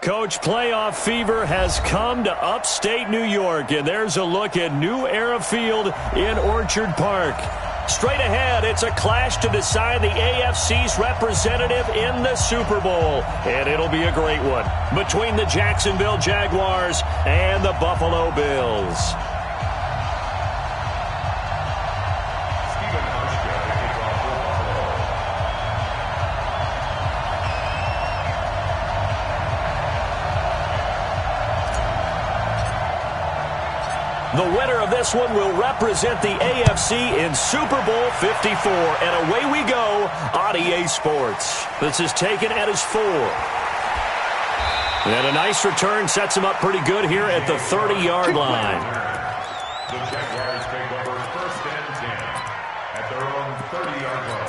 Coach, playoff fever has come to upstate New York, and there's a look at New Era Field in Orchard Park. Straight ahead, it's a clash to decide the AFC's representative in the Super Bowl, and it'll be a great one between the Jacksonville Jaguars and the Buffalo Bills. The winner of this one will represent the AFC in Super Bowl 54. And away we go on EA Sports. This is taken at his 4. And a nice return sets him up pretty good here at the 30-yard line. The Jaguars take over 1st and 10 at their own 30-yard line.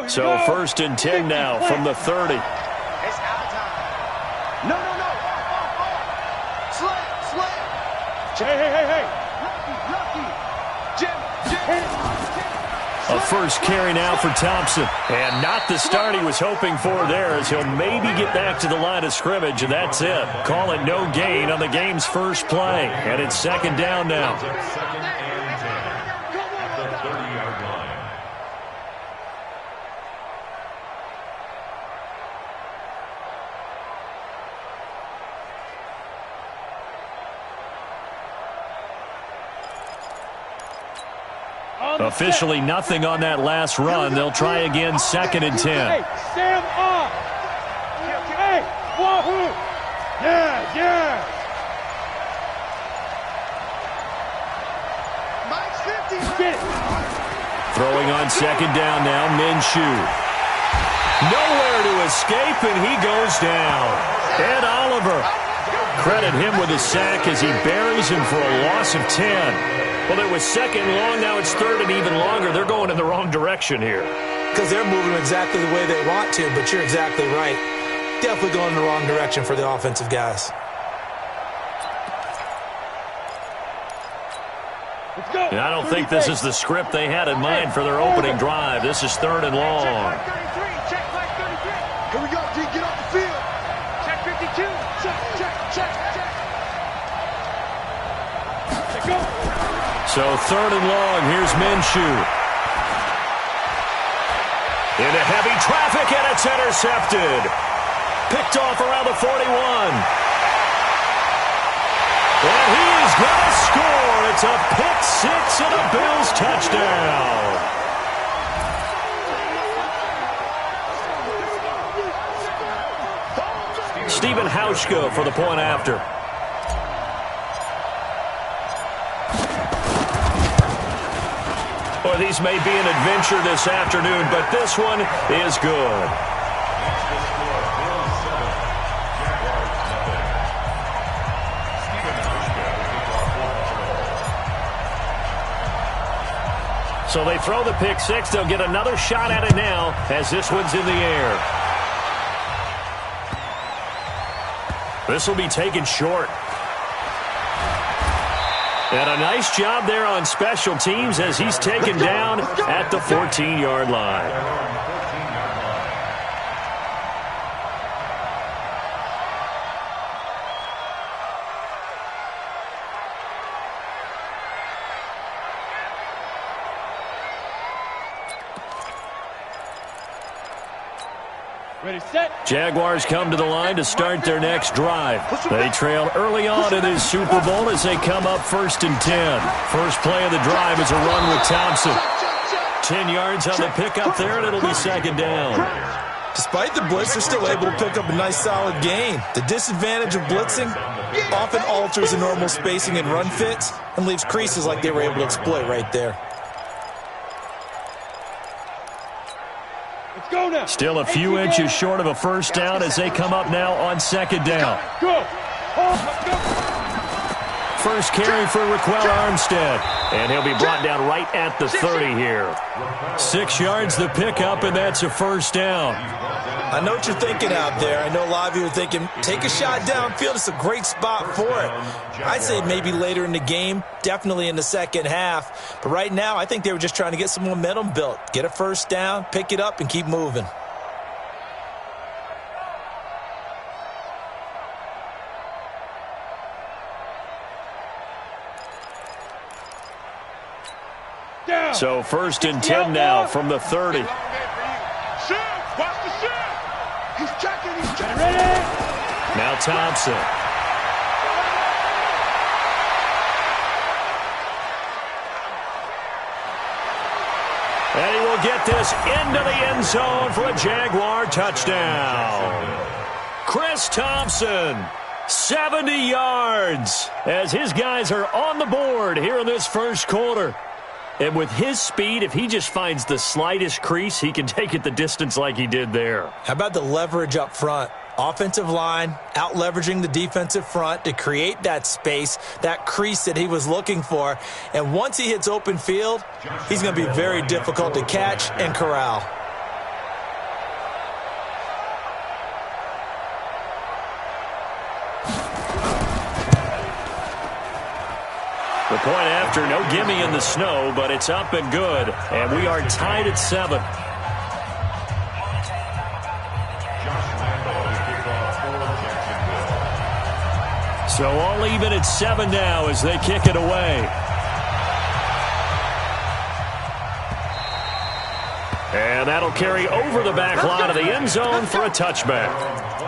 So 1st and 10 now from the 30. It's out of time. No. Slam. Hey. Jim. A first carry now for Thompson. And not the start he was hoping for there, as he'll maybe get back to the line of scrimmage, and that's it. Call it no gain on the game's first play. And it's 2nd down now. 2nd and 10 at the 30-yard line. Officially nothing on that last run. They'll try again 2nd and 10. Hey, stand up! Hey, wahoo! Yeah! Mike's 50. Get it! Throwing on 2nd down now, Minshew. Nowhere to escape, and he goes down. Ed Oliver. Credit him with a sack as he buries him for a loss of 10. Well, it was 2nd long, now it's 3rd and even longer. They're going in the wrong direction here. Because they're moving exactly the way they want to, but you're exactly right. Definitely going in the wrong direction for the offensive guys. Let's go! And I don't think this is the script they had in mind for their opening drive. This is 3rd and long. Check flag 33. Here we go, D. Get off the field. Check 52. Check. Go! So 3rd and long, here's Minshew. Into heavy traffic, and it's intercepted. Picked off around the 41. And he is going to score. It's a pick 6 and a Bills touchdown. Stephen Hauschka for the point after. Well, these may be an adventure this afternoon, but this one is good. So they throw the pick 6. They'll get another shot at it now as this one's in the air. This will be taken short. And a nice job there on special teams as he's taken down at the 14-yard line. Ready, set. Jaguars come to the line to start their next drive. They trail early on in this Super Bowl as they come up 1st and 10. First play of the drive is a run with Thompson. 10 yards on the pickup there, and it'll be 2nd down. Despite the blitz, they're still able to pick up a nice solid gain. The disadvantage of blitzing often alters the normal spacing and run fits and leaves creases like they were able to exploit right there. Go now. Still a few inches short of a first down as they come up now on 2nd down. Go. First carry for Raquel Armstead. And he'll be brought down right at the 30 here. 6 yards the pickup, and that's a first down. I know what you're thinking out there. I know a lot of you are thinking, take a shot downfield. It's a great spot for it. I'd say maybe later in the game, definitely in the second half. But right now, I think they were just trying to get some momentum built. Get a first down, pick it up, and keep moving. So 1st and 10 now from the 30. Watch the shift. He's checking. Ready? Now Thompson. And he will get this into the end zone for a Jaguar touchdown. Chris Thompson, 70 yards, as his guys are on the board here in this first quarter. And with his speed, if he just finds the slightest crease, he can take it the distance like he did there. How about the leverage up front? Offensive line out-leveraging the defensive front to create that space, that crease that he was looking for. And once he hits open field, he's going to be very difficult to catch and corral. The point after, no gimme in the snow, but it's up and good. And we are tied at 7. So all even at 7 now as they kick it away. And that'll carry over the back line of the end zone for a touchback.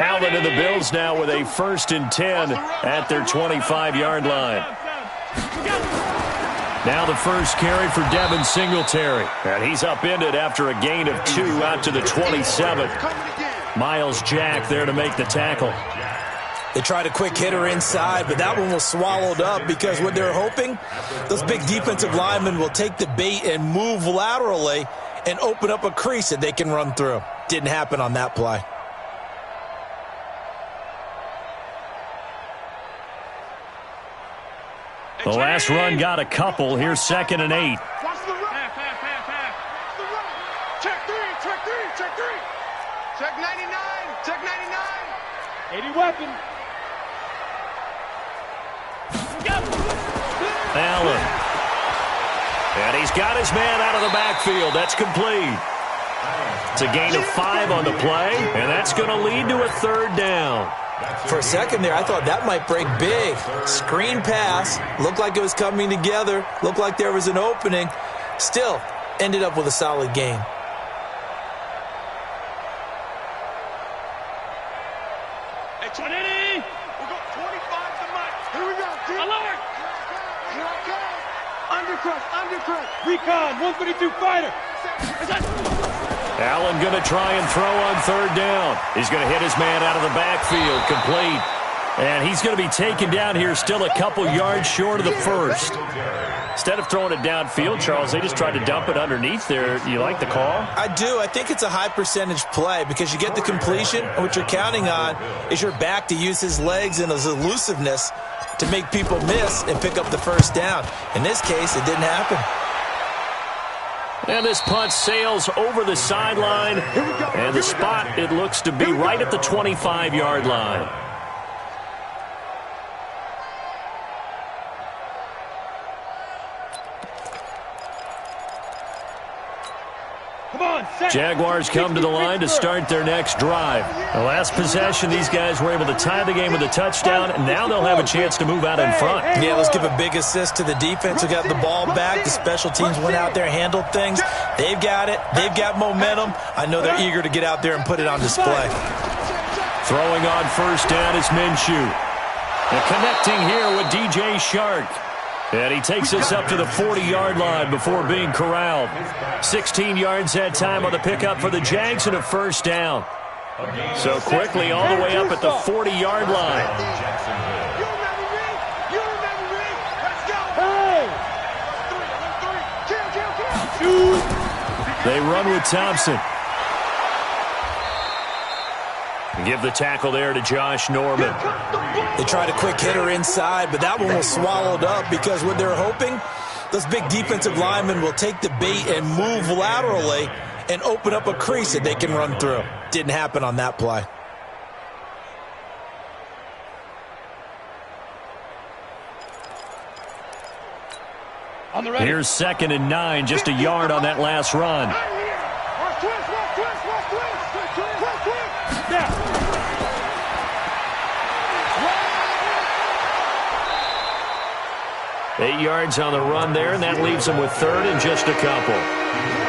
Allen and the Bills now with a 1st and 10 at their 25-yard line. Now the first carry for Devin Singletary. And he's upended after a gain of 2 out to the 27. Miles Jack there to make the tackle. They tried a quick hitter inside, but that one was swallowed up because what they're hoping, those big defensive linemen will take the bait and move laterally and open up a crease that they can run through. Didn't happen on that play. The last run got a couple. Here's 2nd and 8. Watch the run. Check 3. Check 99. Check 99. 80 weapon. Allen. And he's got his man out of the backfield. That's complete. It's a gain of 5 on the play, and that's going to lead to a 3rd down. For a second there, I thought that might break big. Screen pass. Looked like it was coming together. Looked like there was an opening. Still, ended up with a solid gain. Hey, 20. We got 25 to Mike. Here we go. Alert. Here I come. Undercut. Recon, 132 fighter. Allen going to try and throw on 3rd down. He's going to hit his man out of the backfield, complete. And he's going to be taken down here still a couple yards short of the 1st. Instead of throwing it downfield, Charles, they just tried to dump it underneath there. Do you like the call? I do. I think it's a high percentage play because you get the completion, and what you're counting on is your back to use his legs and his elusiveness to make people miss and pick up the 1st down. In this case, it didn't happen. And this punt sails over the sideline. And the spot, it looks to be right at the 25-yard line. Jaguars come to the line to start their next drive. The last possession, these guys were able to tie the game with a touchdown, and now they'll have a chance to move out in front. Yeah, let's give a big assist to the defense who got the ball back. The special teams went out there, handled things. They've got it. They've got momentum. I know they're eager to get out there and put it on display. Throwing on 1st down is Minshew. And connecting here with DJ Shark. And he takes us up to the 40-yard line before being corralled. 16 yards that time on the pickup for the Jags and a 1st down. So quickly all the way up at the 40-yard line. They run with Thompson. Give the tackle there to Josh Norman. They tried a quick hitter inside, but that one was swallowed up because what they're hoping, those big defensive linemen will take the bait and move laterally and open up a crease that they can run through. Didn't happen on that play. Here's 2nd and 9, just a yard on that last run. Yeah. 8 yards on the run there, and that leaves them with 3rd and just a couple.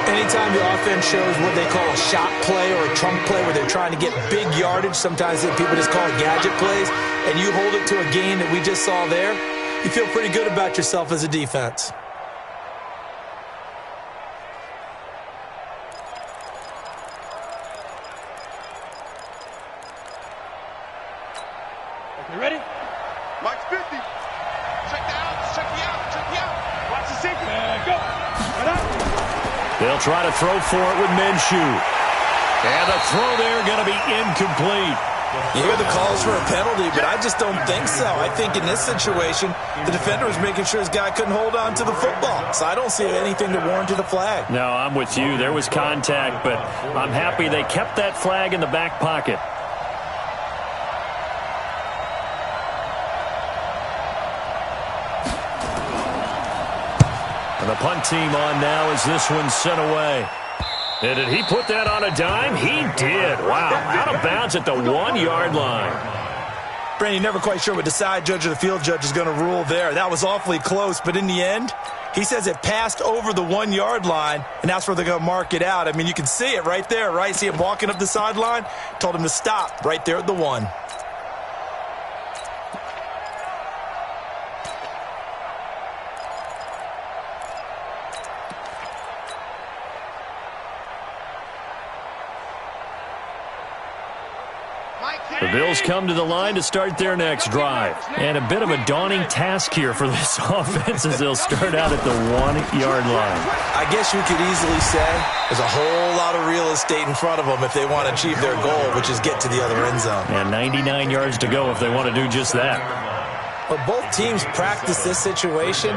Anytime the offense shows what they call a shot play or a trunk play where they're trying to get big yardage, sometimes people just call it gadget plays, and you hold it to a gain that we just saw there, you feel pretty good about yourself as a defense. You ready? Mike's 50. Check the out. Check the out. Check the out. Watch the safety. Go. Right up. They'll try to throw for it with Minshew. And the throw there going to be incomplete. You hear the calls for a penalty, but I just don't think so. I think in this situation, the defender was making sure his guy couldn't hold on to the football. So I don't see anything that warranted a flag. No, I'm with you. There was contact, but I'm happy they kept that flag in the back pocket. And the punt team on now as this one's sent away. And did he put that on a dime? He did. Wow. Out of bounds at the 1-yard line. Brandon, you're never quite sure what the side judge or the field judge is going to rule there. That was awfully close, but in the end, he says it passed over the 1-yard line, and that's where they're going to mark it out. I mean, you can see it right there, right? See him walking up the sideline? Told him to stop right there at the 1. The Bills come to the line to start their next drive. And a bit of a daunting task here for this offense as they'll start out at the 1-yard line. I guess you could easily say there's a whole lot of real estate in front of them if they want to achieve their goal, which is get to the other end zone. And 99 yards to go if they want to do just that. But both teams practice this situation,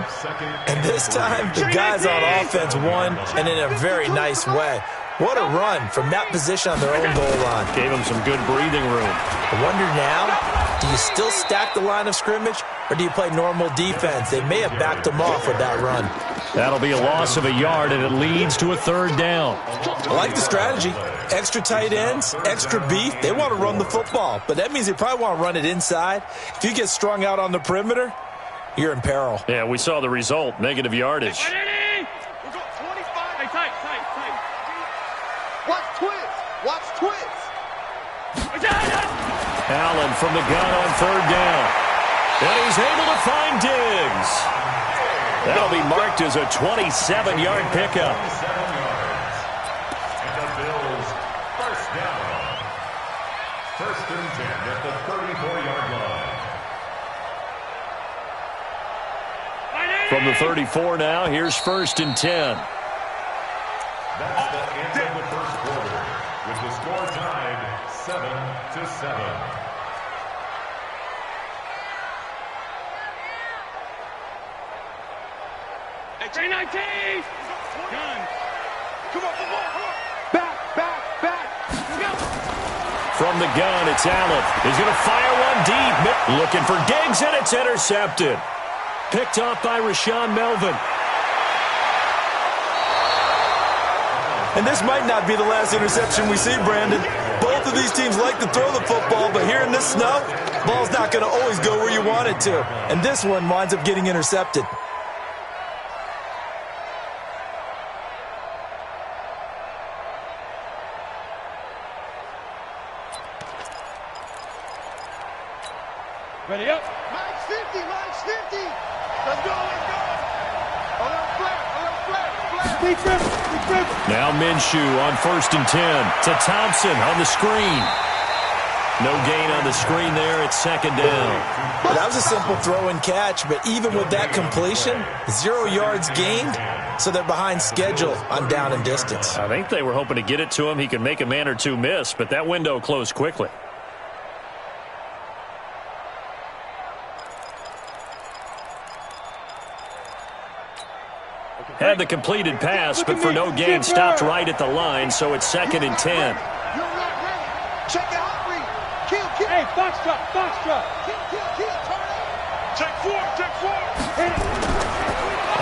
and this time the guys on offense won, and in a very nice way. What a run from that position on their own goal line. Gave them some good breathing room. I wonder now, do you still stack the line of scrimmage, or do you play normal defense? They may have backed them off with that run. That'll be a loss of a yard, and it leads to a 3rd down. I like the strategy. Extra tight ends, extra beef. They want to run the football, but that means they probably want to run it inside. If you get strung out on the perimeter, you're in peril. Yeah, we saw the result, negative yardage. We'll go 25. Hey, tight. Watch twist. Watch twist. Allen from the gun on 3rd down. And he's able to find Diggs. That'll be marked as a 27-yard pickup. 7 yards. And the Bills, 1st down. 1st and 10 at the 34-yard line. From the 34 now, here's 1st and 10. That's the end of the first quarter, with the score tied 7-7. Hey, J19. Gun. Come on. Back. From the gun, it's Allen. He's going to fire one deep. Looking for Diggs, and it's intercepted. Picked off by Rashaan Melvin. And this might not be the last interception we see, Brandon. Both of these teams like to throw the football, but here in this snow, ball's not going to always go where you want it to. And this one winds up getting intercepted. Ready up. Mike's 50. Let's go. A little flat. Deep grip. Now Minshew on 1st and 10 to Thompson on the screen. No gain on the screen there. It's 2nd down. Well, that was a simple throw and catch, but even with that completion, 0 yards gained, so they're behind schedule on down and distance. I think they were hoping to get it to him. He could make a man or two miss, but that window closed quickly. Had the completed pass, but for no gain, stopped right at the line, so it's 2nd and 10. You're not ready. Check it out, read. Kill. Hey, box drop. Kill. Check four. Hit it.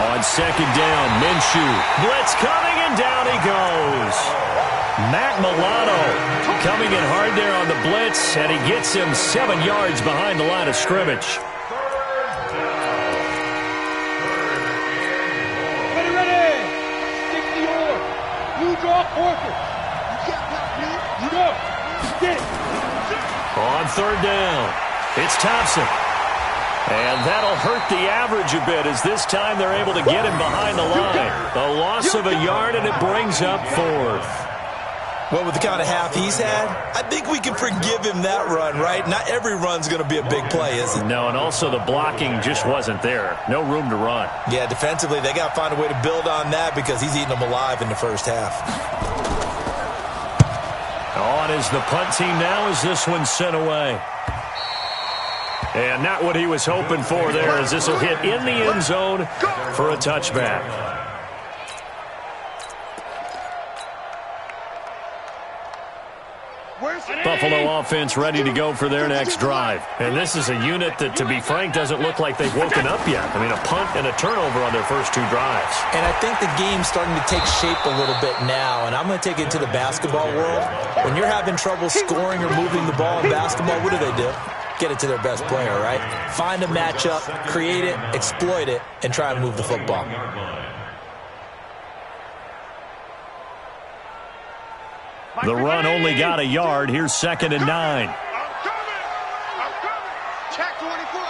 On 2nd down, Minshew. Blitz coming, and down he goes. Matt Milano coming in hard there on the blitz, and he gets him 7 yards behind the line of scrimmage. Ready. 60 or. You draw Orchard. You go. Get it. On 3rd down, it's Thompson. And that'll hurt the average a bit as this time they're able to get him behind the line. A loss of a yard, and it brings up 4th. Well, with the kind of half he's had, I think we can forgive him that run, right? Not every run's going to be a big play, is it? No, and also the blocking just wasn't there. No room to run. Yeah, defensively, they got to find a way to build on that because he's eating them alive in the first half. On is the punt team now as this one's sent away. And not what he was hoping for there as this will hit in the end zone for a touchback. Buffalo offense ready to go for their next drive. And this is a unit that, to be frank, doesn't look like they've woken up yet. I mean, a punt and a turnover on their first 2 drives. And I think the game's starting to take shape a little bit now, and I'm going to take it to the basketball world. When you're having trouble scoring or moving the ball in basketball, what do? Get it to their best player, right? Find a matchup, create it, exploit it, and try and move the football. The run only got a yard. Here's 2nd and 9. I'm coming. Check 24.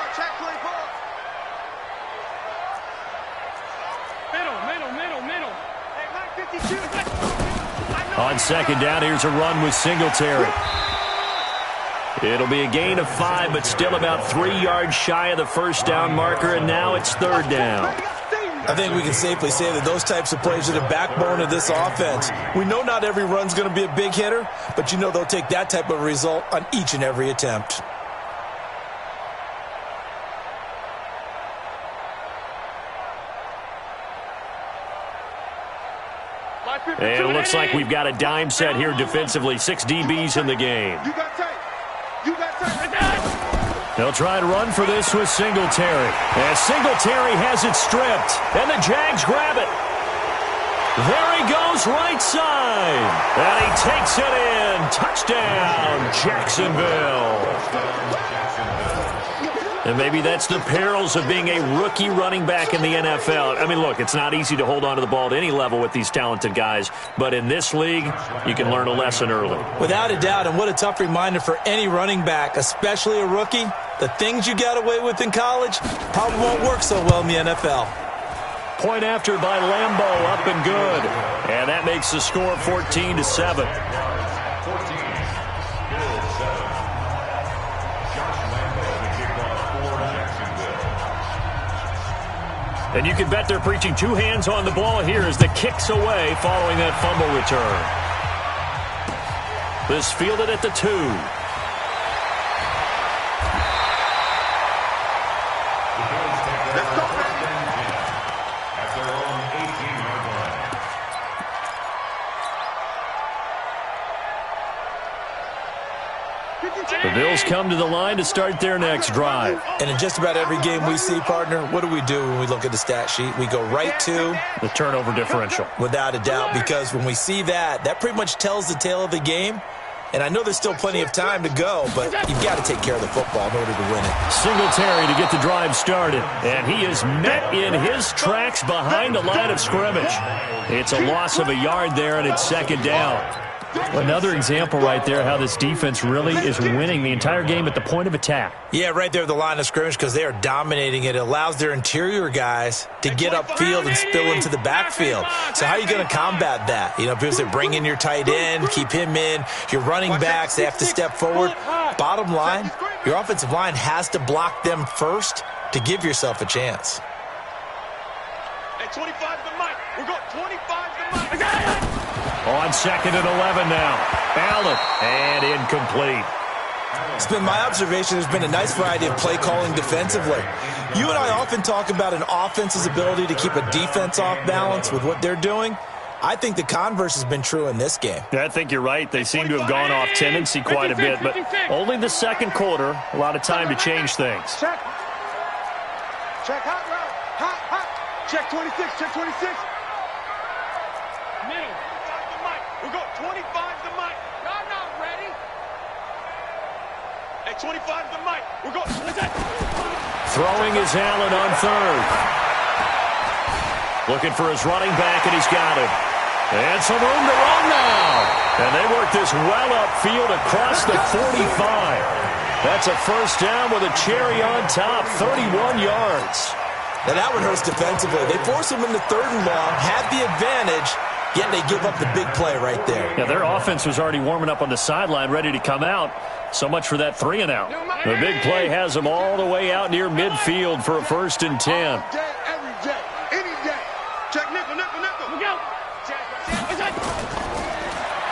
Middle. Hey, 952. On 2nd down, here's a run with Singletary. It'll be a gain of 5, but still about 3 yards shy of the first down marker, and now it's 3rd down. I think we can safely say that those types of plays are the backbone of this offense. We know not every run's going to be a big hitter, but you know they'll take that type of result on each and every attempt. And it looks like we've got a dime set here defensively. 6 DBs in the game. You got tape. They'll try to run for this with Singletary. And Singletary has it stripped. And the Jags grab it. There he goes, right side. And he takes it in. Touchdown, Jacksonville. And maybe that's the perils of being a rookie running back in the NFL. I mean, look, it's not easy to hold on to the ball at any level with these talented guys. But in this league, you can learn a lesson early. Without a doubt, and what a tough reminder for any running back, especially a rookie. The things you got away with in college probably won't work so well in the NFL. Point after by Lambeau, up and good. And that makes the score 14-7. And you can bet they're preaching 2 hands on the ball here as the kick's away following that fumble return. This fielded at the 2. The Bills come to the line to start their next drive. And in just about every game we see, partner, what do we do when we look at the stat sheet? We go right to the turnover differential. Without a doubt, because when we see that, that pretty much tells the tale of the game. And I know there's still plenty of time to go, but you've got to take care of the football in order to win it. Singletary to get the drive started. And he is met in his tracks behind the line of scrimmage. It's a loss of a yard there, and it's 2nd down. Another example right there how this defense really is winning the entire game at the point of attack. Yeah, right there at the line of scrimmage because they are dominating it. It allows their interior guys to get upfield and spill into the backfield. So how are you going to combat that? You know, people say bring in your tight end, keep him in. Your running backs, they have to step forward. Bottom line, your offensive line has to block them first to give yourself a chance. Hey, 25 to Mike. We got 25 to Mike. On 2nd and 11 now. Allen, and incomplete. It's been my observation there's been a nice variety of play calling defensively. You and I often talk about an offense's ability to keep a defense off balance with what they're doing. I think the converse has been true in this game. Yeah, I think you're right. They seem to have gone off tendency quite a bit, but only the second quarter, a lot of time to change things. Check. Check hot route. Hot. Check 26. Check 26. Middle. We got 25 to Mike. Y'all not ready. At 25 to Mike. We got. Throwing is Allen on 3rd. Looking for his running back, and he's got him. And some room to run now. And they work this well upfield across the 45. That's a first down with a cherry on top, 31 yards. Now that one hurts defensively. They force him into 3rd and long, had the advantage, yet they give up the big play right there. Yeah, their offense was already warming up on the sideline, ready to come out. So much for that 3 and out. The big play has them all the way out near midfield for a 1st and 10. Every day, any day. Check nickel. We go.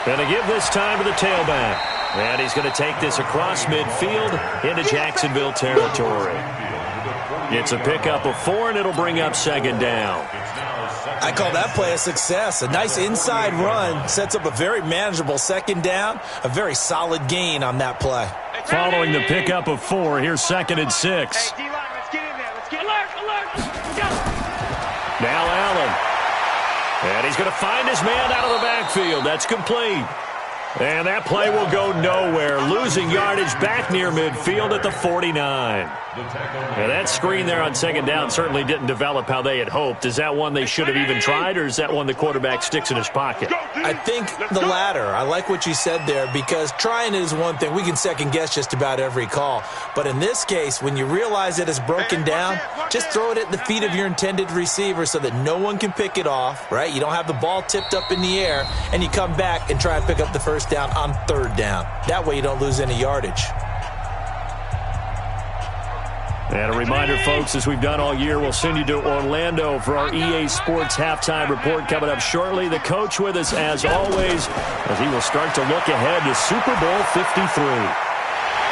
Going to give this time to the tailback. And he's going to take this across midfield into Jacksonville territory. It's a pickup of 4, and it'll bring up 2nd down. I call that play a success. A nice inside run sets up a very manageable 2nd down. A very solid gain on that play. Following the pickup of 4, here's 2nd and 6. Hey, D-line, let's get in there. Let's get Alert. We go. Now Allen. And he's going to find his man out of the backfield. That's complete. And that play will go nowhere. Losing yardage back near midfield at the 49. And that screen there on 2nd down certainly didn't develop how they had hoped. Is that one they should have even tried, or is that one the quarterback sticks in his pocket? I think the latter. I like what you said there, because trying it is one thing. We can second guess just about every call. But in this case, when you realize it is broken down, just throw it at the feet of your intended receiver so that no one can pick it off, right? You don't have the ball tipped up in the air, and you come back and try and pick up the 1st down on 3rd down. That way you don't lose any yardage. And a reminder, folks, as we've done all year, we'll send you to Orlando for our EA Sports halftime report coming up shortly. The coach with us, as always, as he will start to look ahead to Super Bowl 53.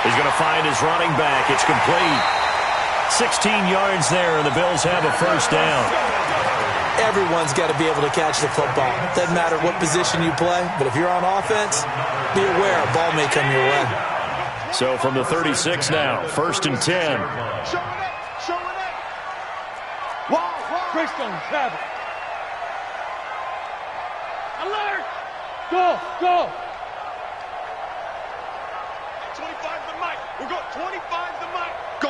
He's going to find his running back. It's complete. 16 yards there, and the Bills have a 1st down. Everyone's got to be able to catch the football. Doesn't matter what position you play, but if you're on offense, be aware a ball may come your way. So from the 36 now, 1st and 10. Show it up. Wow. Bristol, have it. Alert. Go. 25 to Mike. We got 25 to Mike. Go.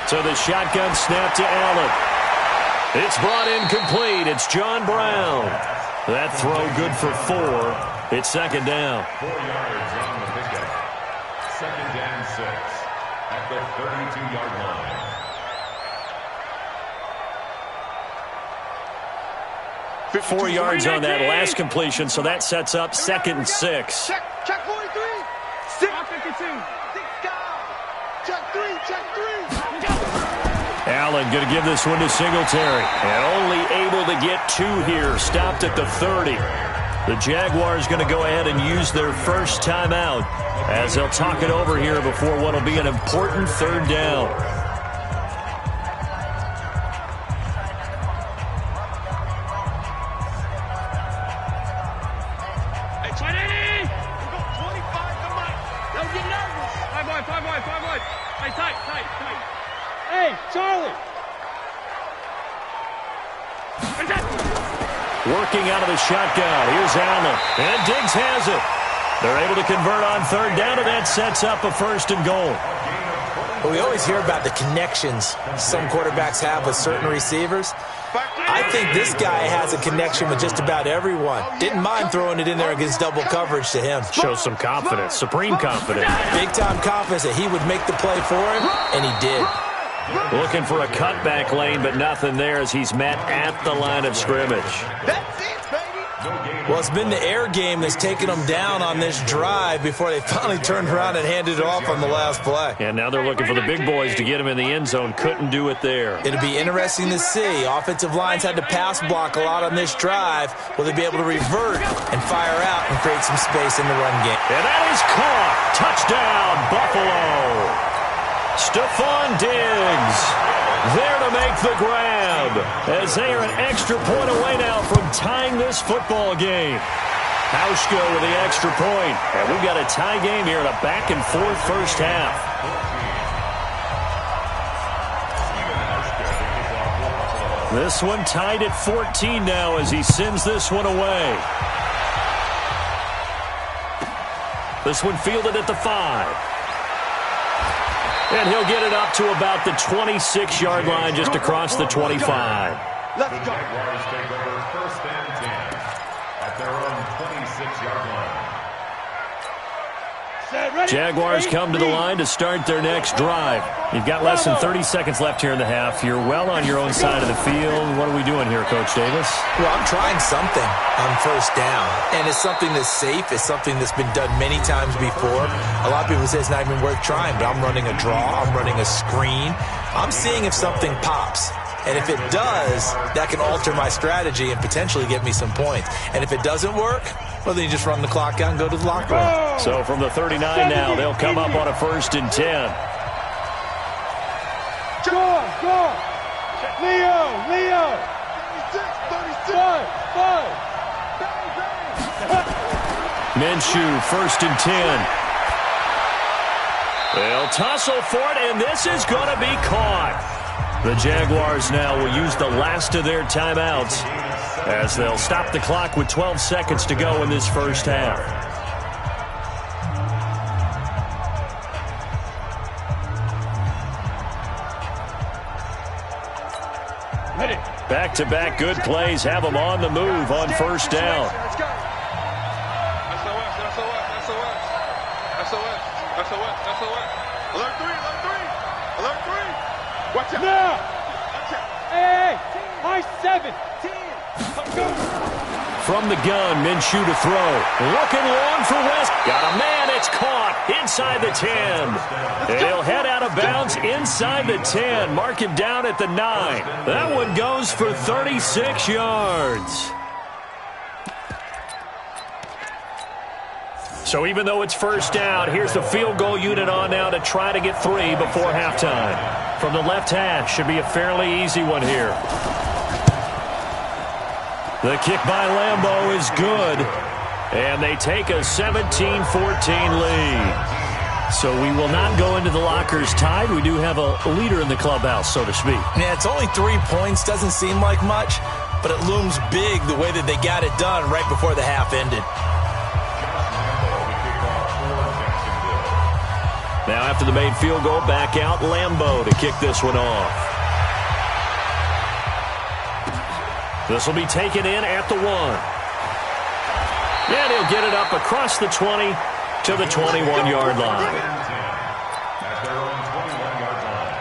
So the shotgun snap to Allen. It's brought in complete. It's John Brown. That throw good for 4. It's 2nd down. 4 yards on the pickup. 2nd and 6 at the 32-yard line. Four yards on that last completion, so that sets up 2nd and 6. Check 43. 6. 52. 6 down. Check 3. Allen going to give this one to Singletary. And only able to get 2 here. Stopped at the 30. The Jaguars going to go ahead and use their first timeout as they'll talk it over here before what will be an important 3rd down. Hey, 20. We got 25 to Mike. Don't get nervous. 5 wide. Hey, tight. Hey, Charlie. Working out of the shotgun. Here's Allen. And Diggs has it. They're able to convert on 3rd down, and that sets up a 1st and goal. Well, we always hear about the connections some quarterbacks have with certain receivers. I think this guy has a connection with just about everyone. Didn't mind throwing it in there against double coverage to him. Shows some confidence, supreme confidence. Big-time confidence that he would make the play for him, and he did. Looking for a cutback lane, but nothing there as he's met at the line of scrimmage. That's it, baby. No gain Well, it's been the air game that's taken them down on this drive before they finally turned around and handed it off on the last play. And now they're looking for the big boys to get him in the end zone. Couldn't do it there. It'll be interesting to see. Offensive lines had to pass block a lot on this drive. Will they be able to revert and fire out and create some space in the run game? And that is caught. Touchdown, Buffalo. Stephon Diggs there to make the grab, as they are an extra point away now from tying this football game. Hauschka with the extra point. And we've got a tie game here in a back-and-forth first half. This one tied at 14 now as he sends this one away. This one fielded at the 5. And he'll get it up to about the 26-yard line, just across the 25. The Jaguars take over 1st and 10 at their own 26-yard line. Jaguars come to the line to start their next drive. You've got less than 30 seconds left here in the half. You're well on your own side of the field. What are we doing here, Coach Davis? Well, I'm trying something on 1st down, and it's something that's safe. It's something that's been done many times before. A lot of people say it's not even worth trying, but I'm running a draw. I'm running a screen. I'm seeing if something pops. And if it does, that can alter my strategy and potentially get me some points. And if it doesn't work, well, then you just run the clock out and go to the locker room. So from the 39 now, they'll come up on a 1st and 10. Go! Leo! 5. Minshew, 1st and 10. They'll tussle for it, and this is going to be caught. The Jaguars now will use the last of their timeouts as they'll stop the clock with 12 seconds to go in this first half. Back-to-back good plays have them on the move on 1st down. Alert 3. Watch out. Now. Hey, high 7. 10. From the gun, Minshew to throw. Looking long for West. Got a man. It's caught inside the 10. He'll head out of bounds inside the 10. Mark him down at the 9. That one goes for 36 yards. So even though it's 1st down, here's the field goal unit on now to try to get 3 before halftime. From the left hash, should be a fairly easy one here. The kick by Lambeau is good, and they take a 17-14 lead. So we will not go into the lockers tied. We do have a leader in the clubhouse, so to speak. Yeah, it's only 3 points. Doesn't seem like much, but it looms big the way that they got it done right before the half ended. Now after the made field goal, back out Lambeau to kick this one off. This will be taken in at the 1. And he'll get it up across the 20 to the 21-yard line. At their own 21-yard line.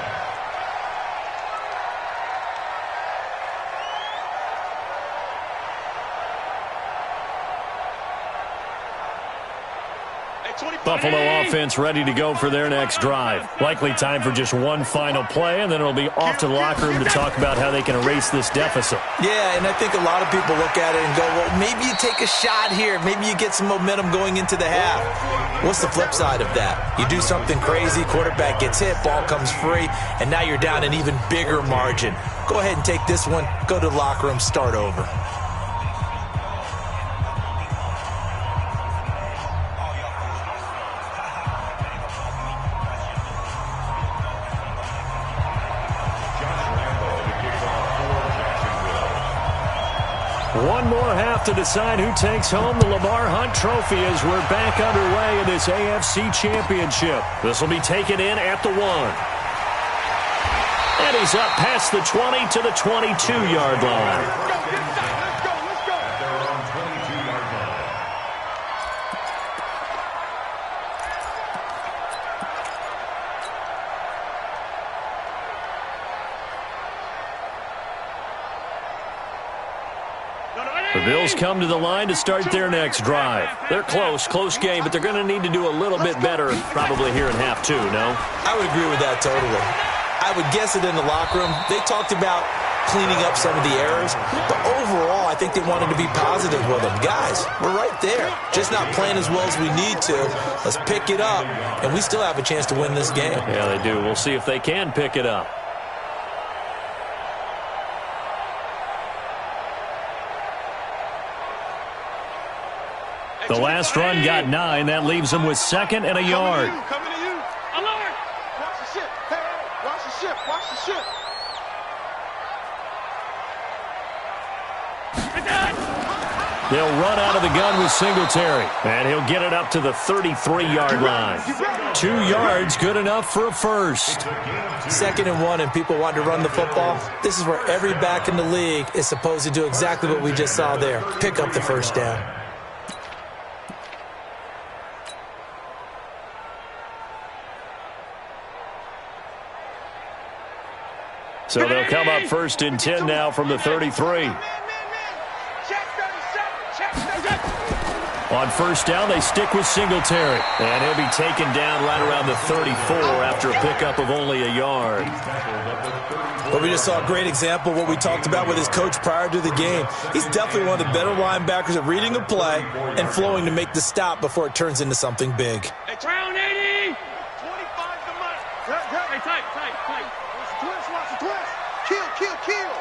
Buffalo offense ready to go for their next drive. Likely time for just one final play, and then it'll be off to the locker room to talk about how they can erase this deficit. Yeah, and I think a lot of people look at it and go, well, maybe you take a shot here. Maybe you get some momentum going into the half. What's the flip side of that? You do something crazy, quarterback gets hit, ball comes free, and now you're down an even bigger margin. Go ahead and take this one, go to the locker room, start over. One more half to decide who takes home the Lamar Hunt Trophy as we're back underway in this AFC Championship. This will be taken in at the 1. And he's up past the 20 to the 22-yard line. At their own 22-yard line. No, ready? The Bills come to the line to start their next drive. They're close game, but they're going to need to do a little bit better probably here in half two, no? I would agree with that totally. I would guess it in the locker room. They talked about cleaning up some of the errors, but overall, I think they wanted to be positive with them. Guys, we're right there. Just not playing as well as we need to. Let's pick it up, and we still have a chance to win this game. Yeah, they do. We'll see if they can pick it up. The last run got 9. That leaves them with 2nd and a yard. Coming to you. Alert! Watch the ship. Hey, watch the ship. Watch the ship. They'll run out of the gun with Singletary, and he'll get it up to the 33-yard line. 2 yards, good enough for a first. 2nd and 1, and people want to run the football. This is where every back in the league is supposed to do exactly what we just saw there. Pick up the first down. So they'll come up 1st and 10 now from the 33. On 1st down, they stick with Singletary. And he'll be taken down right around the 34 after a pickup of only a yard. Well, we just saw a great example of what we talked about with his coach prior to the game. He's definitely one of the better linebackers at reading a play and flowing to make the stop before it turns into something big. Hey, round 80! 25 the money. Hey, tight. Watch the twist. Kill.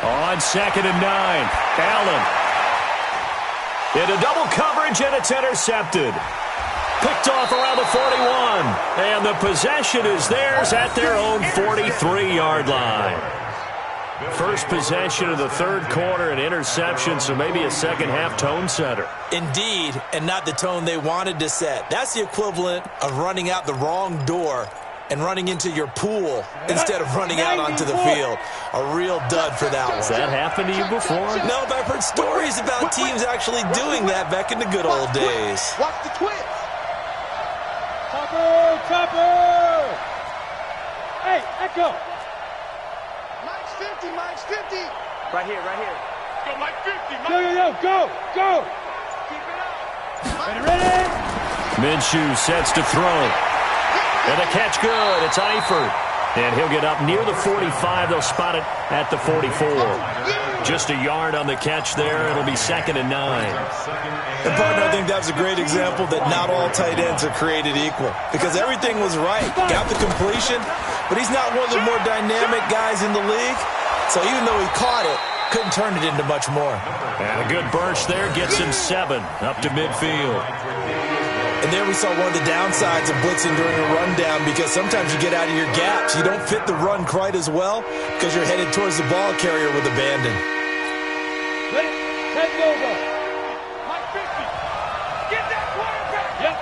On 2nd and 9, Allen. Into double coverage, and it's intercepted. Picked off around the 41. And the possession is theirs at their own 43-yard line. First possession of the 3rd quarter, an interception, so maybe a second-half tone setter. Indeed, and not the tone they wanted to set. That's the equivalent of running out the wrong door and running into your pool instead of running out onto the field. A real dud for that one. Has that happened to you before? No, but I've heard stories about teams actually doing that back in the good old days. Watch the twist. Chopper! Hey, Echo! Mike's 50. Right here. Go, Mike 50. Go! Keep it up. Ready? Minshew sets to throw. And the catch good. It's Eifert. And he'll get up near the 45. They'll spot it at the 44. Just a yard on the catch there. It'll be 2nd and 9. And partner, I think that was a great example that not all tight ends are created equal. Because everything was right. Got the completion, but he's not one of the more dynamic guys in the league. So even though he caught it, couldn't turn it into much more. And a good burst there gets him 7 up to midfield. And there we saw one of the downsides of blitzing during a rundown, because sometimes you get out of your gaps. You don't fit the run quite as well because you're headed towards the ball carrier with abandon. Ready? Head over. Mike 50. Get that quarterback. Yep.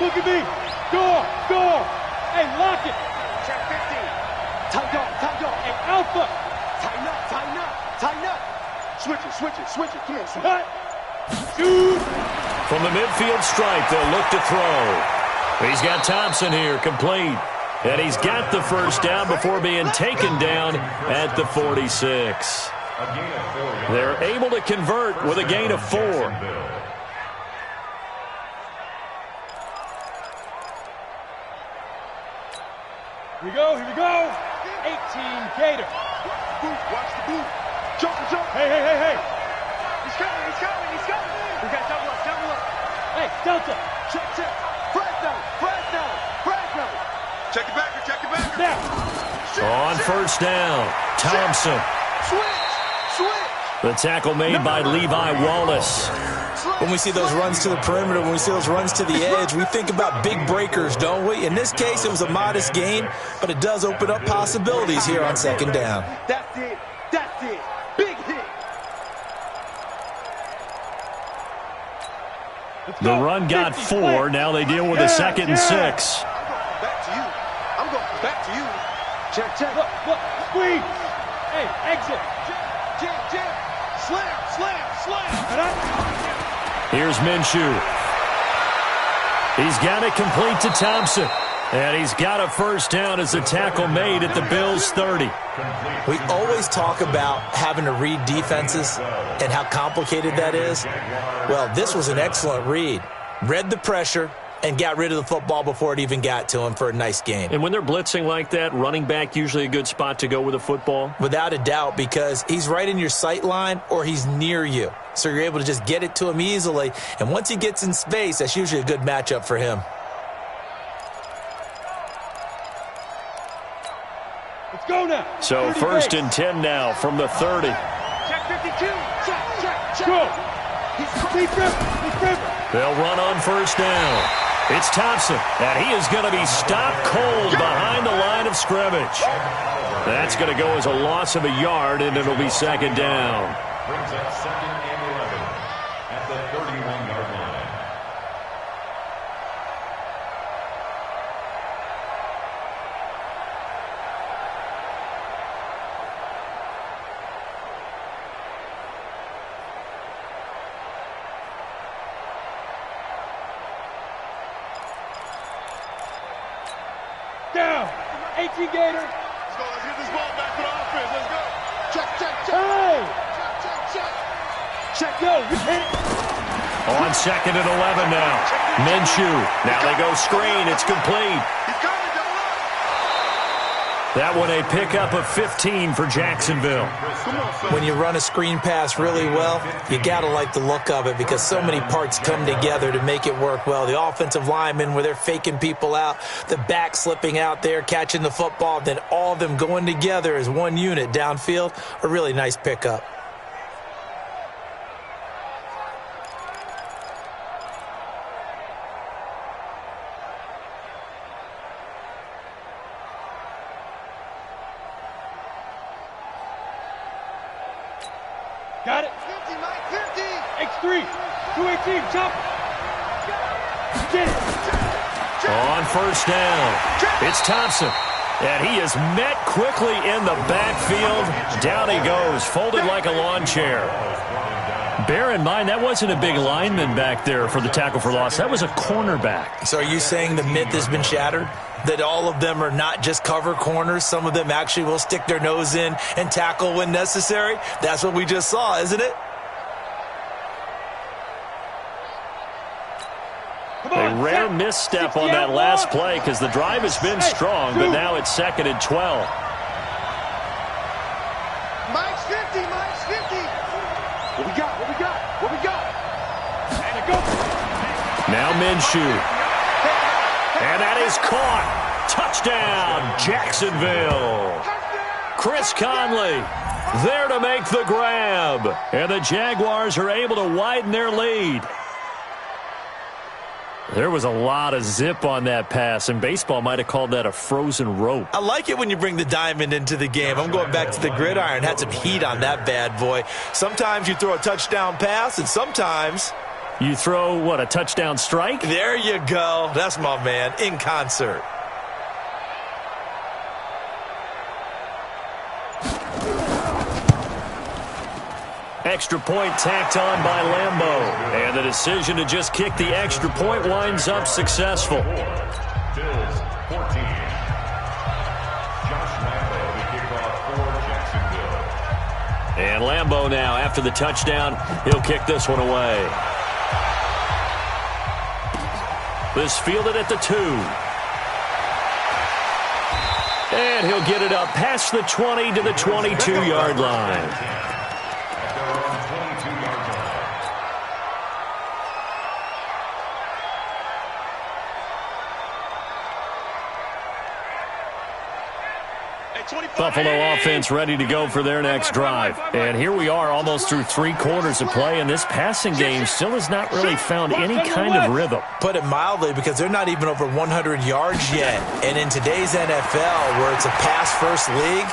Look at me. Go. Hey, lock it. Check 50. Tight dog. Hey, Alpha. Tighten up. Switch it. Come on, switch. Cut. Shoot. From the midfield stripe, they'll look to throw. He's got Thompson here, complete. And he's got the first down before being taken down at the 46. They're able to convert with a gain of 4. Here we go. 18 Gator. Watch the boot. Jump. Hey. He's coming. We got double up. Hey, Delta. Check. Fresno. Check it back. Now. On 1st down, Thompson. Switch. The tackle made by Levi Wallace. When we see those runs to the perimeter, when we see those runs to the edge, we think about big breakers, don't we? In this case, it was a modest gain, but it does open up possibilities here on 2nd down. That's it. Big hit. The run got 4. Now they deal with a 2nd and 6. I'm going back to you. Check. Look. Squeeze. Hey, exit. Jam. Slam. Here's Minshew. He's got it complete to Thompson. And he's got a first down as the tackle made at the Bills' 30. We always talk about having to read defenses and how complicated that is. Well, this was an excellent read. Read the pressure and got rid of the football before it even got to him for a nice game. And when they're blitzing like that, running back usually a good spot to go with a football? Without a doubt, because he's right in your sight line or he's near you. So you're able to just get it to him easily. And once he gets in space, that's usually a good matchup for him. Let's go now. So first and 10 now from the 30. Check 52. Check. Go. He's driven. They'll run on first down. It's Thompson, and he is going to be stopped cold behind the line of scrimmage. That's going to go as a loss of a yard, and it'll be second down. Brings up second and 11 at the 31-yard line. Down. 18 Gator. Let's go. Let's get this ball back for the offense. Let's go. Check. Hey. Check. Yo, you hit it. On second and 11 now. Minshew. Now they go screen. It's complete. He's coming. Double up. That one a pickup of 15 for Jacksonville. Come on, son. When you run a screen pass really well, you got to like the look of it because so many parts come together to make it work well. The offensive linemen where they're faking people out, the back slipping out there, catching the football, then all of them going together as one unit downfield, a really nice pickup. Got it. 50, Mike. 50. X3. 218. Chop. Get it. On first down, it's Thompson. And he is met quickly in the backfield. Down he goes, folded like a lawn chair. Bear in mind, that wasn't a big lineman back there for the tackle for loss. That was a cornerback. So are you saying the myth has been shattered? That all of them are not just cover corners? Some of them actually will stick their nose in and tackle when necessary? That's what we just saw, isn't it? A rare misstep on that last play because the drive has been strong, but now it's second and 12. Mike's 50. Mike's 50. What we got? And it goes. Now Minshew. And that is caught. Touchdown, Jacksonville. Chris Conley there to make the grab. And the Jaguars are able to widen their lead. There was a lot of zip on that pass, and baseball might have called that a frozen rope. I like it when you bring the diamond into the game. I'm going back to the gridiron. Had some heat on that bad boy. Sometimes you throw a touchdown pass, and sometimes You throw, what, a touchdown strike? there you go. That's my man, in concert. Extra point tacked on by Lambeau. And the decision to just kick the extra point winds up successful. Bills 14. Josh Lambeau, the kickoff for Jacksonville. And Lambeau now, after the touchdown, he'll kick this one away. This fielded at the 2. And he'll get it up past the 20 to the 22-yard line. At their own 22-yard line. Hey, 25. Buffalo offense ready to go for their next drive. And here we are almost through 3 quarters of play, and this passing game still has not really found any kind of rhythm. Put it mildly, because they're not even over 100 yards yet. And in today's NFL, where it's a pass-first league,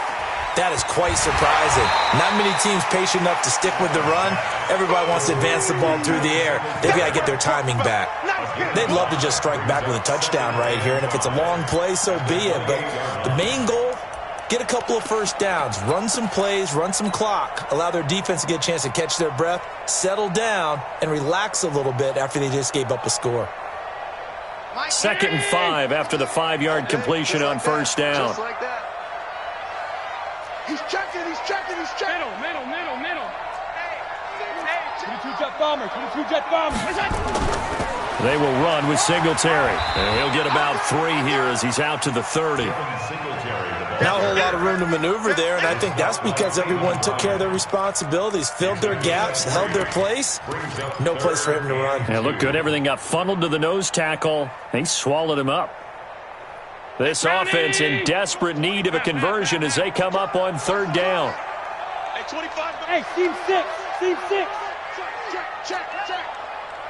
that is quite surprising. Not many teams patient enough to stick with the run. Everybody wants to advance the ball through the air. They've got to get their timing back. They'd love to just strike back with a touchdown right here, and if it's a long play, so be it. But the main goal, get a couple of first downs, run some plays, run some clock, allow their defense to get a chance to catch their breath, settle down, and relax a little bit after they just gave up a score. Second and 5 after the 5-yard completion on first down. Just like that. He's checking. Middle. 22 jet bomber. They will run with Singletary. And he'll get about 3 here as he's out to the 30. Not a whole lot of room to maneuver there, and I think that's because everyone took care of their responsibilities, filled their gaps, held their place. No place for him to run. Yeah, looked good. Everything got funneled to the nose tackle. They swallowed him up. This offense in desperate need of a conversion as they come up on 3rd down. Hey, 25. Hey, team 6. Check.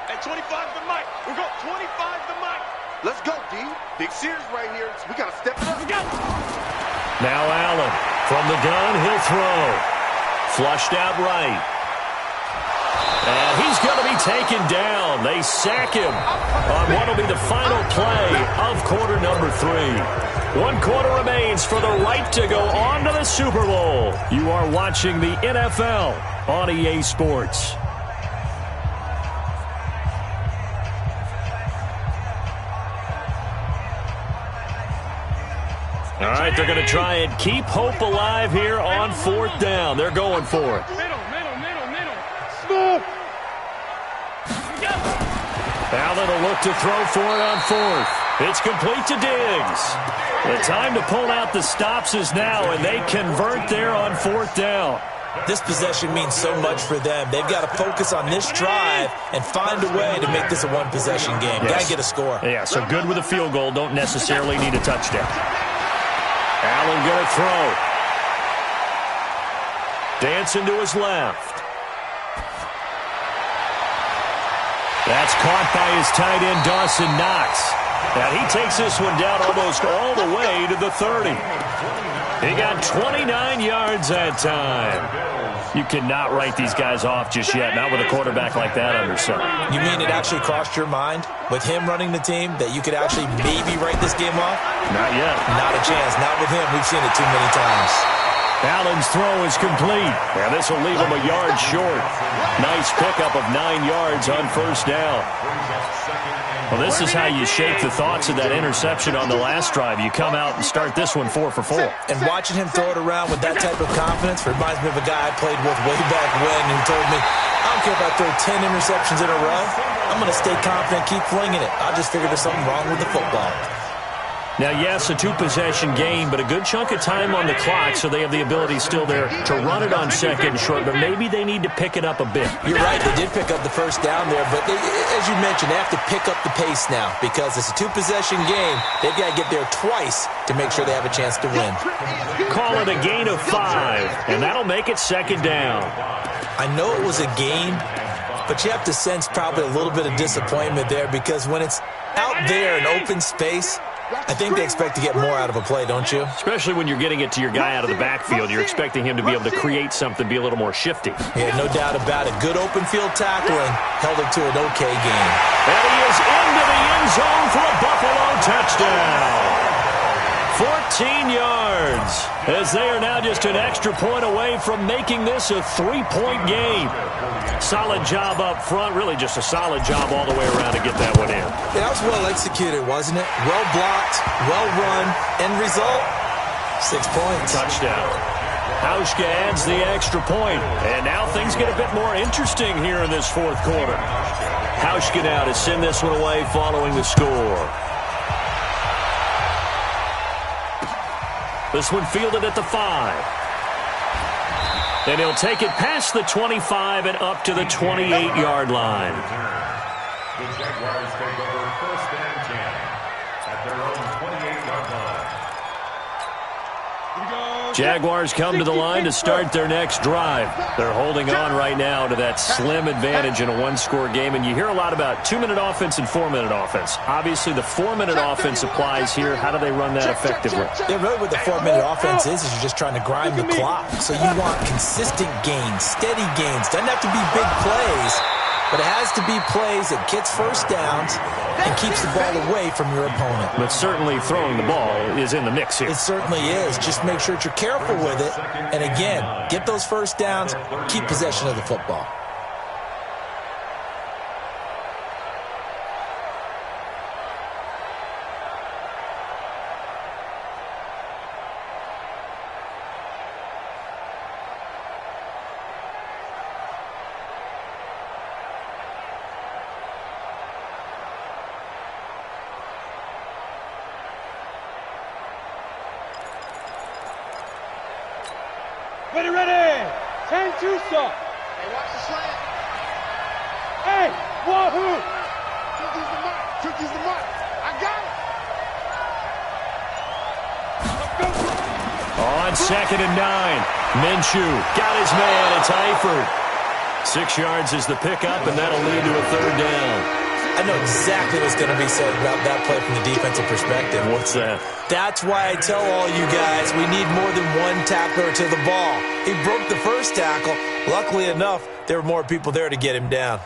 Hey, 25 the mic. We're going 25 the mic. Let's go, D. Big series right here. We got to step it up. Now Allen from the gun. He'll throw. Flushed out right. And he's going to be taken down. They sack him on what will be the final play of quarter number 3. 1 quarter remains for the right to go on to the Super Bowl. You are watching the NFL on EA Sports. All right, they're going to try and keep hope alive here on 4th down. They're going for it. Middle. Smooth. Allen will look to throw for it on 4th. It's complete to Diggs. The time to pull out the stops is now, and they convert there on 4th down. This possession means so much for them. They've got to focus on this drive and find a way to make this a one-possession game. Yes. Got to get a score. Yeah, so good with a field goal. Don't necessarily need a touchdown. Allen going to throw. Dancing to his left. That's caught by his tight end, Dawson Knox. And he takes this one down almost all the way to the 30. He got 29 yards that time. You cannot write these guys off just yet, not with a quarterback like that under center. You mean it actually crossed your mind with him running the team that you could actually maybe write this game off? Not yet. Not a chance. Not with him. We've seen it too many times. Allen's throw is complete. And this will leave him a yard short. Nice pickup of 9 yards on 1st down. Well, this is how you shake the thoughts of that interception on the last drive. You come out and start this one 4 for 4. And watching him throw it around with that type of confidence reminds me of a guy I played with way back when who told me, I don't care if I throw 10 interceptions in a row. I'm going to stay confident, keep flinging it. I just figured there's something wrong with the football. Now, yes, a 2-possession game, but a good chunk of time on the clock, so they have the ability still there to run it on 2nd and short, but maybe they need to pick it up a bit. You're right, they did pick up the 1st down there, but as you mentioned, they have to pick up the pace now because it's a 2-possession game. They've got to get there twice to make sure they have a chance to win. Call it a gain of 5, and that'll make it 2nd down. I know it was a gain, but you have to sense probably a little bit of disappointment there because when it's out there in open space, I think they expect to get more out of a play, don't you? Especially when you're getting it to your guy out of the backfield. You're expecting him to be able to create something, be a little more shifty. Yeah, no doubt about it. Good open field tackling held it to an okay game. And he is into the end zone for a Buffalo touchdown. 14 yards as they are now just an extra point away from making this a 3-point game. Solid job up front, really just a solid job all the way around to get that one in. Yeah, that was well executed, wasn't it? Well blocked, well run, end result, 6 points. Touchdown. Hauschka adds the extra point, and now things get a bit more interesting here in this 4th quarter. Hauschka now to send this one away following the score. This one fielded at the 5. And he'll take it past the 25 and up to the 28-yard line. The Jaguars take over 1st and 10 at their own 28-yard line. Jaguars come to the line to start their next drive. They're holding on right now to that slim advantage in a 1-score game. And you hear a lot about 2-minute offense and 4-minute offense. Obviously, the 4-minute offense applies here. How do they run that effectively? Yeah, really what the 4-minute offense is you're just trying to grind the clock. So you want consistent gains, steady gains. Doesn't have to be big plays, but it has to be plays that gets 1st downs and keeps the ball away from your opponent. But certainly throwing the ball is in the mix here. It certainly is. Just make sure that you're careful with it. And again, get those 1st downs, keep possession of the football. Ready, ready. 10-2 stop. Hey, watch the slant. Hey, wahoo. Trickie's the mark. Trickie's the mark. I got it. On 2nd and 9, Minshew got his man. It's Eifert. 6 yards is the pickup, and that'll lead to a 3rd down. I know exactly what's going to be said about that play from the defensive perspective. What's that? That's why I tell all you guys we need more than one tackler to the ball. He broke the first tackle. Luckily enough, there were more people there to get him down.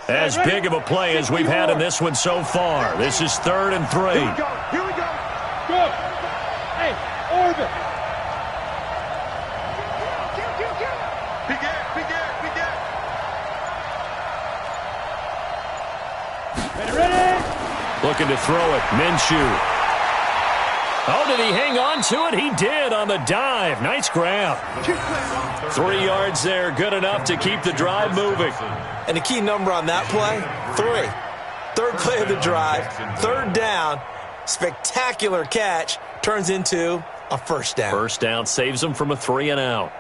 As big of a play as we've had in this one so far. This is 3rd and 3. Here we go. Here we go. Go. Hey, orbit. Kill. Big air. Ready. Looking to throw it. Minshew. Oh, did he hang on to it? He did on the dive. Nice grab. 3 yards there. Good enough to keep the drive moving. And the key number on that play, 3. 3rd play of the drive, 3rd down, spectacular catch, turns into a 1st down. 1st down saves him from a 3 and out.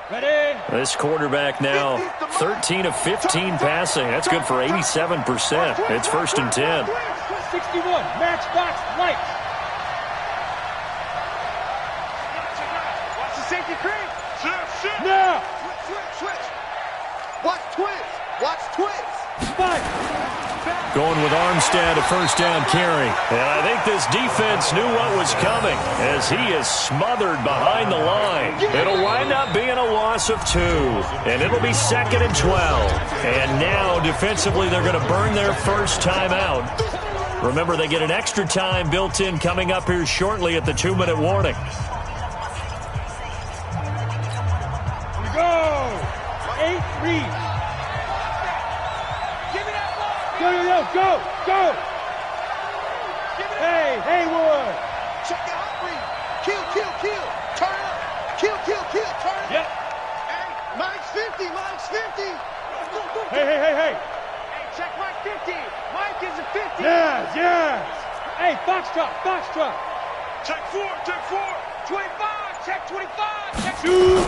Ready. This quarterback now 13 of 15 passing. That's good for 87%. It's 1st and 10. 61. Matchbox lights. Watch the safety creep. Shift. Now. Switch. Watch twist. Fight. Going with Armstead, a 1st down carry. And I think this defense knew what was coming as he is smothered behind the line. It'll wind up being a loss of 2. And it'll be 2nd and 12. And now defensively they're going to burn their first timeout. Remember, they get an extra time built in coming up here shortly at the 2-minute warning. Go. 8 reads. Go. Hey, Haywood. Check it out, read. Kill. Turn up. Kill. Turn up. Yep. Hey, Mike's 50. Hey. Hey, check Mike 50. Mike is a 50. Yes. Hey, Foxtrot. Check 4. 25. Check 25. Check 2.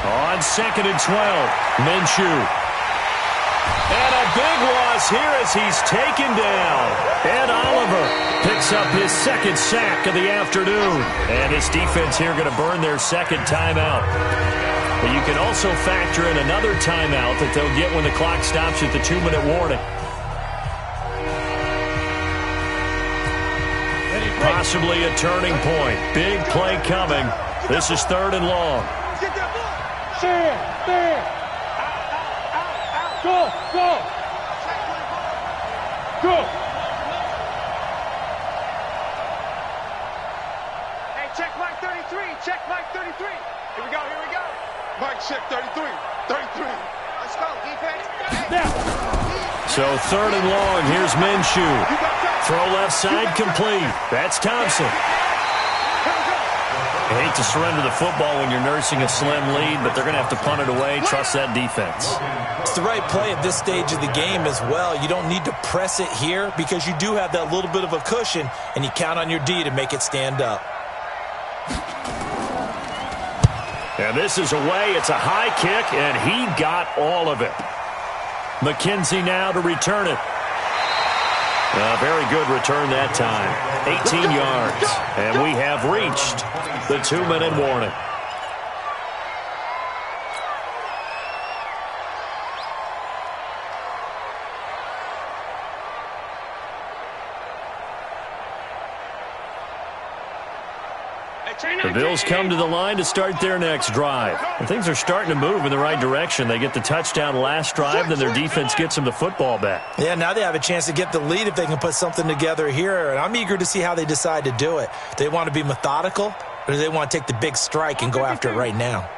On 2nd and 12, Minshew. And a big loss here as he's taken down. Ed Oliver picks up his 2nd sack of the afternoon. And his defense here going to burn their 2nd timeout. But you can also factor in another timeout that they'll get when the clock stops at the 2-minute warning. Possibly a turning point. Big play coming. This is 3rd and long. Stand. Go. Hey, check Mike 33. Here we go. Mike, check 33. Let's go, defense. So 3rd and long. Here's Minshew. Throw left side complete. That's Thompson. I hate to surrender the football when you're nursing a slim lead, but they're going to have to punt it away. Trust that defense. It's the right play at this stage of the game as well. You don't need to press it here because you do have that little bit of a cushion, and you count on your D to make it stand up. And this is away. It's a high kick, and he got all of it. McKenzie now to return it. A very good return that time. 18 yards. And we have reached the 2-minute warning. The Bills come to the line to start their next drive. And things are starting to move in the right direction. They get the touchdown last drive, then their defense gets them the football back. Yeah, now they have a chance to get the lead if they can put something together here. And I'm eager to see how they decide to do it. Do they want to be methodical, or do they want to take the big strike and go after it right now?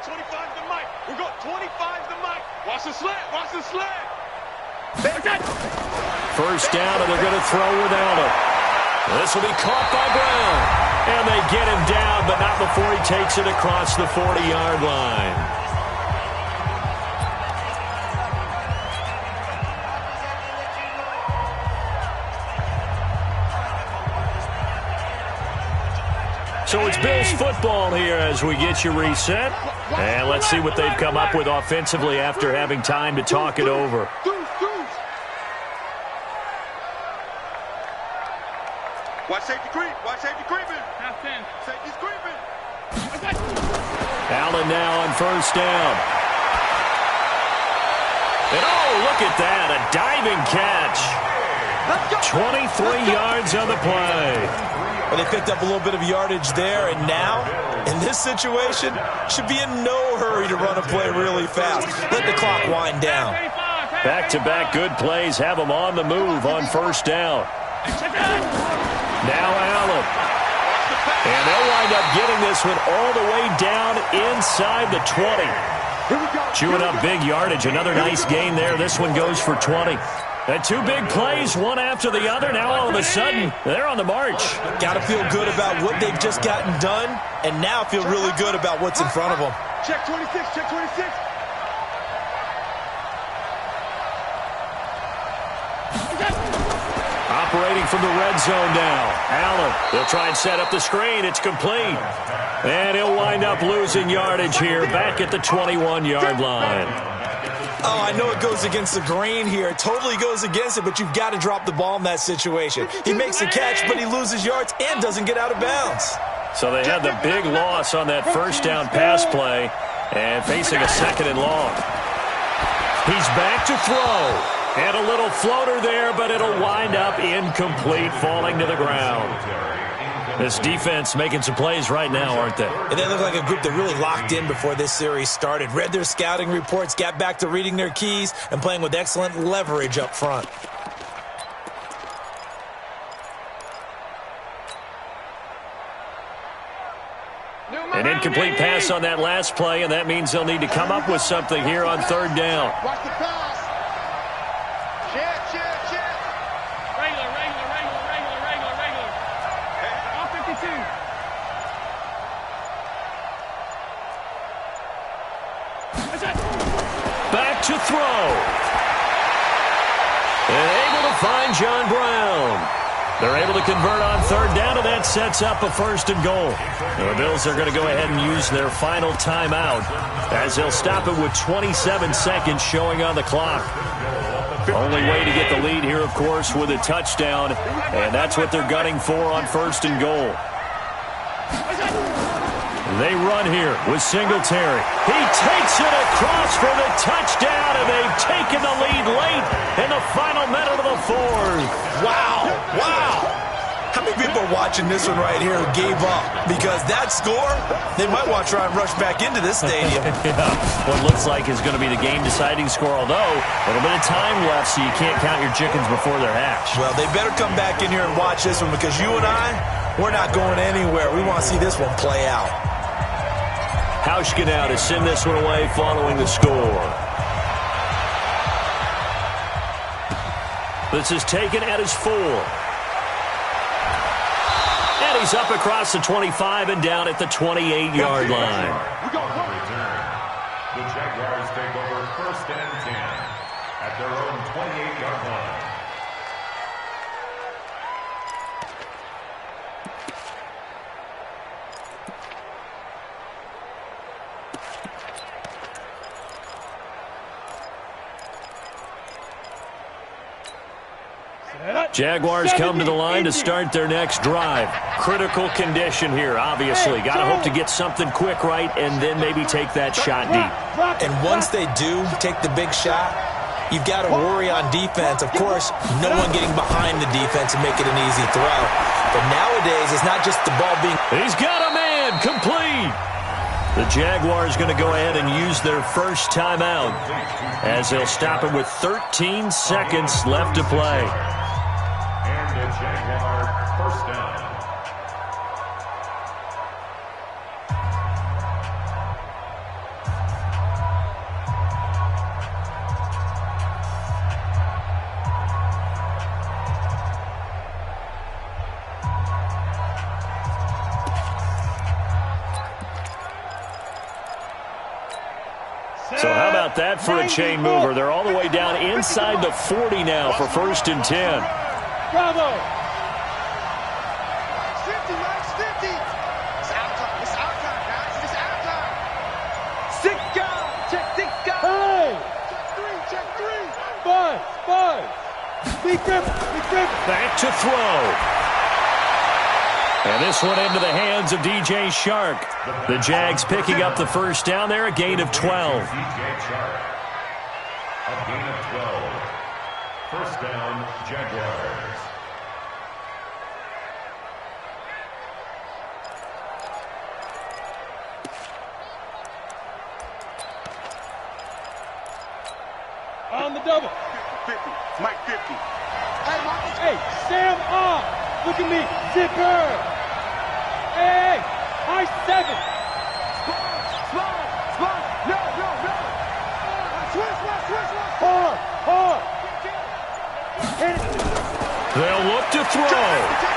25 to Mike. We got 25 to Mike. Watch the slant. First down, and they're going to throw without it. This will be caught by Brown. And they get him down, but not before he takes it across the 40-yard line. So it's Bills football here as we get you reset. And let's see what they've come up with offensively after having time to talk it over. Watch safety creep. Watch safety creeping. Half 10. Safety's creeping. Allen now on first down. And oh, look at that. A diving catch. 23 yards on the play. Well, they picked up a little bit of yardage there, and now, in this situation, should be in no hurry to run a play really fast. Let the clock wind down. Back-to-back good plays have them on the move on first down. Now Allen. And they'll wind up getting this one all the way down inside the 20. Chewing up big yardage. Another nice gain there. This one goes for 20. And two big plays, one after the other. Now all of a sudden, they're on the march. Got to feel good about what they've just gotten done, and now feel really good about what's in front of them. Check 26, check 26. Operating from the red zone now. Allen, they'll try and set up the screen. It's complete. And he'll wind up losing yardage here back at the 21-yard line. Oh, I know it goes against the grain here. It totally goes against it, but you've got to drop the ball in that situation. He makes a catch, but he loses yards and doesn't get out of bounds. So they had the big loss on that first down pass play and facing a second and long. He's back to throw. And a little floater there, but it'll wind up incomplete, falling to the ground. This defense making some plays right now, aren't they? And they look like a group that really locked in before this series started. Read their scouting reports, got back to reading their keys, and playing with excellent leverage up front. An incomplete pass on that last play, and that means they'll need to come up with something here on third down. Watch the pass. Check. Regular. All 52. Back to throw. And able to find John Brown. They're able to convert on third down, and that sets up a first and goal. The Bills are going to go ahead and use their final timeout as they'll stop it with 27 seconds showing on the clock. Only way to get the lead here, of course, with a touchdown, and that's what they're gunning for on first and goal. They run here with Singletary. He takes it across for the touchdown, and they've taken the lead late in the final minute of the fourth. Wow. How many people are watching this one right here who gave up? Because that score, they might want to try and rush back into this stadium. Yeah, what looks like is going to be the game-deciding score, although a little bit of time left, so you can't count your chickens before they're hatched. Well, they better come back in here and watch this one, because you and I, we're not going anywhere. We want to see this one play out. Hauschka now to send this one away following the score. This is taken at his 4. And he's up across the 25 and down at the 28-yard line. The Jaguars take over first and 10 at their own 28-yard line. Jaguars come to the line to start their next drive. Critical condition here, obviously. Got to hope to get something quick right and then maybe take that shot deep. And once they do take the big shot, you've got to worry on defense. Of course, no one getting behind the defense and make it an easy throw. But nowadays, it's not just the ball being... He's got a man, complete. The Jaguars going to go ahead and use their first timeout as they'll stop it with 13 seconds left to play. And the Jaguar first down. about that for a chain mover? They're all the way down inside the 40 now for 1st and 10. Bravo. 50, Mike's 50. It's out time. It's out time, guys. It's out time. Six guys. Check six guys. Hey. Check three. Five. Big grip. Back to throw. And this one into the hands of DJ Shark. The Jags picking up the first down there, a gain of 12. DJ Shark. A gain of 12. First down, Jaguars. On the double. 50. Mike 50. Hey, Sam off. Look at me. Zipper. Hey, high 7. Slide. No. Switch. Hard. Hit it. They'll look to throw.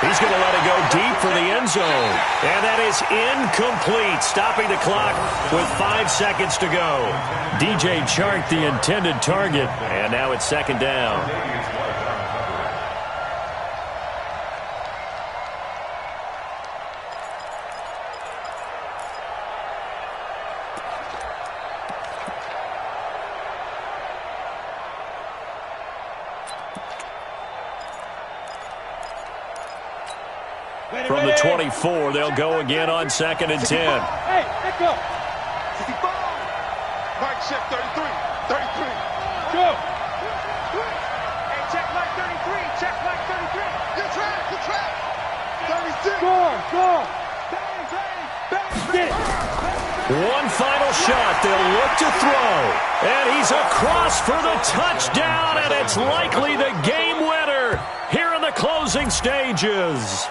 He's going to let it go deep for the end zone. And that is incomplete, stopping the clock with 5 seconds to go. DJ Chark, the intended target, and now it's 2nd down. From the 24, they'll go again on 2nd and 10. Hey, let go. 65. Mike check 33. Go. Hey, check Mike 33. Check Mike 33. Good track. 36. Go. Bang. Get it. One final shot. They'll look to throw. And he's across for the touchdown, and it's likely the game winner here in the closing stages.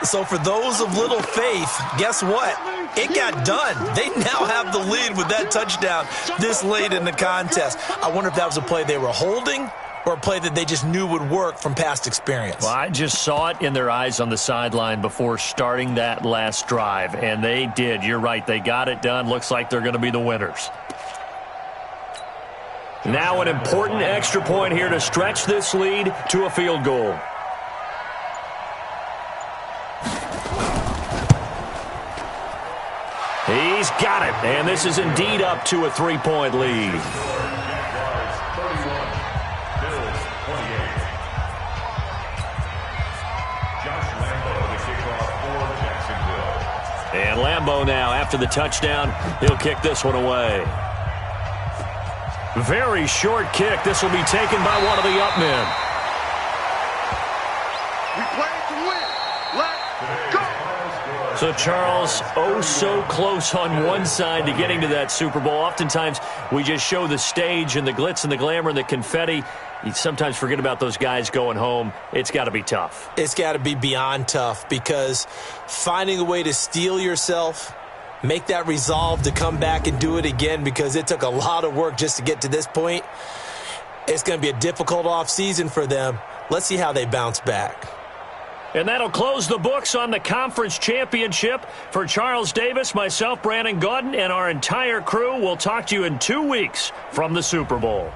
So for those of little faith, guess what? It got done. They now have the lead with that touchdown this late in the contest. I wonder if that was a play they were holding or a play that they just knew would work from past experience. Well, I just saw it in their eyes on the sideline before starting that last drive, and they did. You're right. They got it done. Looks like they're going to be the winners. Now an important extra point here to stretch this lead to a field goal. He's got it, and this is indeed up to a 3-point lead. Jaguars 31, Bills 28. Josh Lambo, the kickoff for Jacksonville. And Lambo now, after the touchdown, he'll kick this one away. Very short kick. This will be taken by one of the up men. We played to win. Let's go. So, Charles, oh so close on one side to getting to that Super Bowl. Oftentimes, we just show the stage and the glitz and the glamour and the confetti. You sometimes forget about those guys going home. It's got to be tough. It's got to be beyond tough because finding a way to steel yourself, make that resolve to come back and do it again because it took a lot of work just to get to this point. It's going to be a difficult offseason for them. Let's see how they bounce back. And that'll close the books on the conference championship. For Charles Davis, myself, Brandon Gaudin, and our entire crew, we'll talk to you in 2 weeks from the Super Bowl.